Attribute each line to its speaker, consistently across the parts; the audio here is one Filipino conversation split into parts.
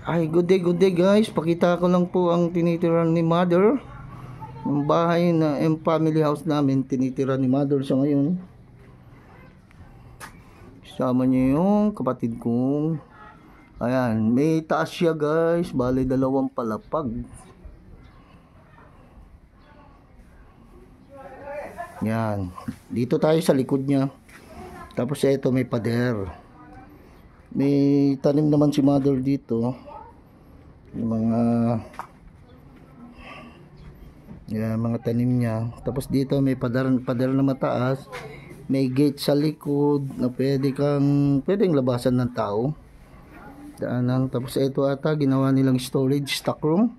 Speaker 1: Ay, good day guys. Pakita ko lang po ang tinitira ni Mother. Yung bahay na yung family house namin, tinitira ni Mother sa ngayon. Kasama niya yung kapatid kong. Ayan, may taas siya guys. Bale, 2 palapag. Yan. Dito tayo sa likod niya. Tapos ito may pader. May tanim naman si Mother dito. Yung mga tanim niya. Tapos dito may pader na mataas. May gate sa likod na pwedeng labasan ng tao. Daanan. Tapos ito ata ginawa nilang storage stock room.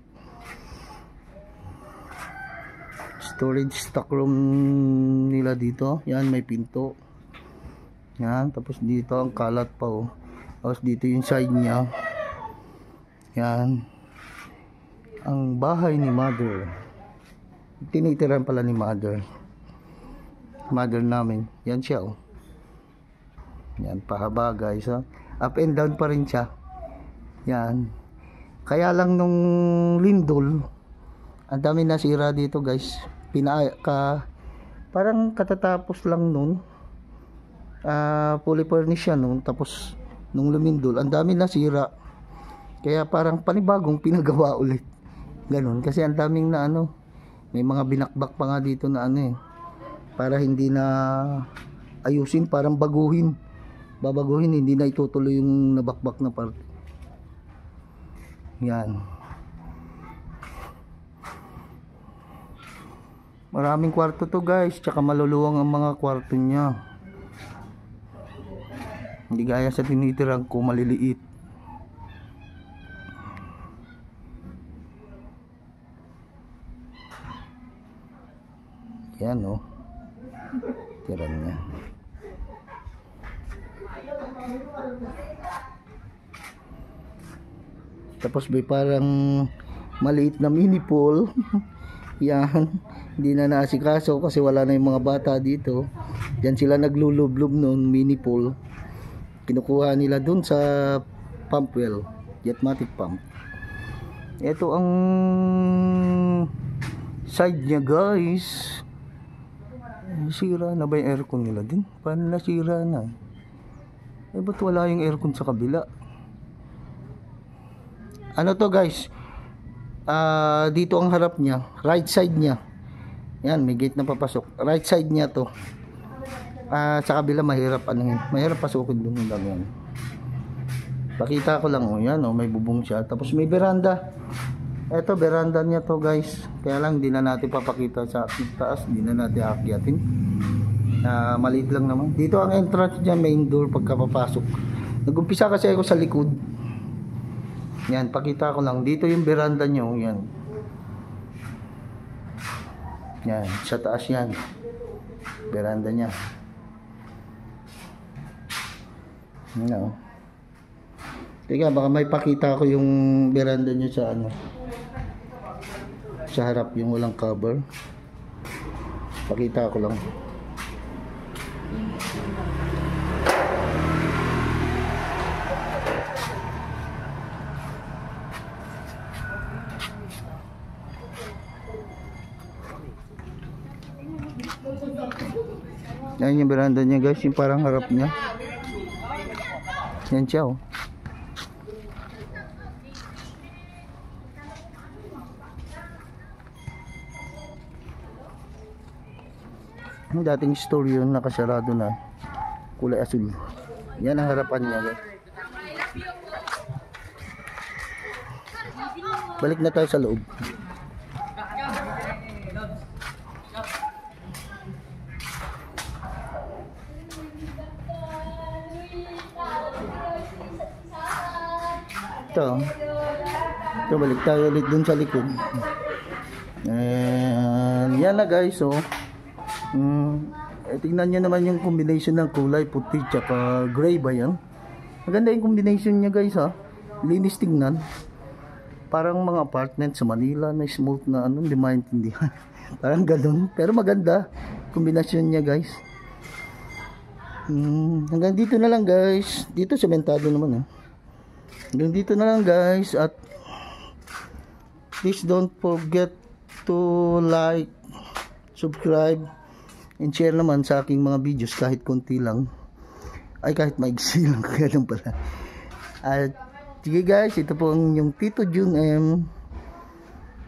Speaker 1: Storage stock room nila dito. Yan, may pinto. Yan, tapos dito ang kalat pa oh. Tapos dito yung side niya. Yan. Ang bahay ni Mother. Tinitiran pala ni Mother. Mother namin. Yan siya oh. Yan, pahaba guys oh. Up and down pa rin siya. Yan. Kaya lang nung lindol, ang dami nasira dito guys. Parang katatapos lang nun. Fully furnished siya nun. Tapos nung lumindol, ang dami nasira. Kaya parang panibagong pinagawa ulit. Ganun. Kasi ang daming na may mga binakbak pa nga dito na para hindi na ayusin, parang babaguhin, hindi na itutuloy yung nabakbak na parte. Yan. Maraming kwarto to guys, tsaka maluluwang ang mga kwarto niya. Hindi gaya sa tinitirang ko, maliliit. Yan oh. Tiran niya. Tapos may parang maliit na mini pool. Yan. Hindi na naasikaso kasi wala na yung mga bata dito. Diyan sila naglulublob noon, mini pool. Kinukuha nila dun sa pump well, Jetmatic pump. Ito ang side niya guys. Sira na ba yung aircon nila din? Paano nasira na? Ba't wala yung aircon sa kabila? Ano to guys? Dito ang harap niya, right side niya. Yan, may gate na papasok. Right side niya to. Sa kabila mahirap mahirap pasukin doon ng dami. Pakita ko lang yan may bubong siya. Tapos may veranda. Ito veranda niya to guys. Kaya lang hindi na natin papakita sa taas, hindi na natin aakyatin. Maliit lang naman. Dito ang entrance niya, main door pagkapapasok. Nag-umpisa kasi ako sa likod. Yan, pakita ko lang. Dito yung veranda niyo, yan. Yan, sa taas yan. Veranda niya. No. Teka, baka may pakita ko yung veranda niya sa sa harap, yung walang cover. Pakita ko lang. Yan yung veranda niya guys, yung parang harap niya. Yan siya oh. Yung dating store yun, nakasarado na. Kulay asul. Yan ang harapan niya guys. Balik na tayo sa loob. Ito balik tayo ulit dun sa likod. Yan na guys oh. Tingnan nyo naman yung combination ng kulay puti tsaka gray ba yan. Maganda yung combination nya guys ha. Linis tingnan. Parang mga apartment sa Manila na smooth na hindi maintindihan. Parang ganun. Pero maganda kombinasyon nya guys. Hanggang dito na lang guys. Dito sementado naman Hanggang dito na lang guys, at please don't forget to like, subscribe, and share naman sa aking mga videos kahit konti lang. Ay, kahit maigsi lang, ganun pala. At sige guys, ito po ang inyong Tito Jun M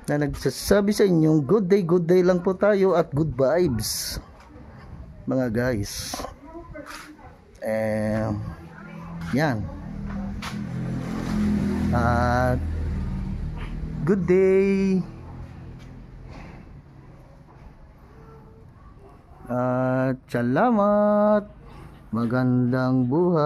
Speaker 1: na nagsasabi sa inyong good day lang po tayo at good vibes mga guys. Yan. At good day. At salamat. Magandang buhay.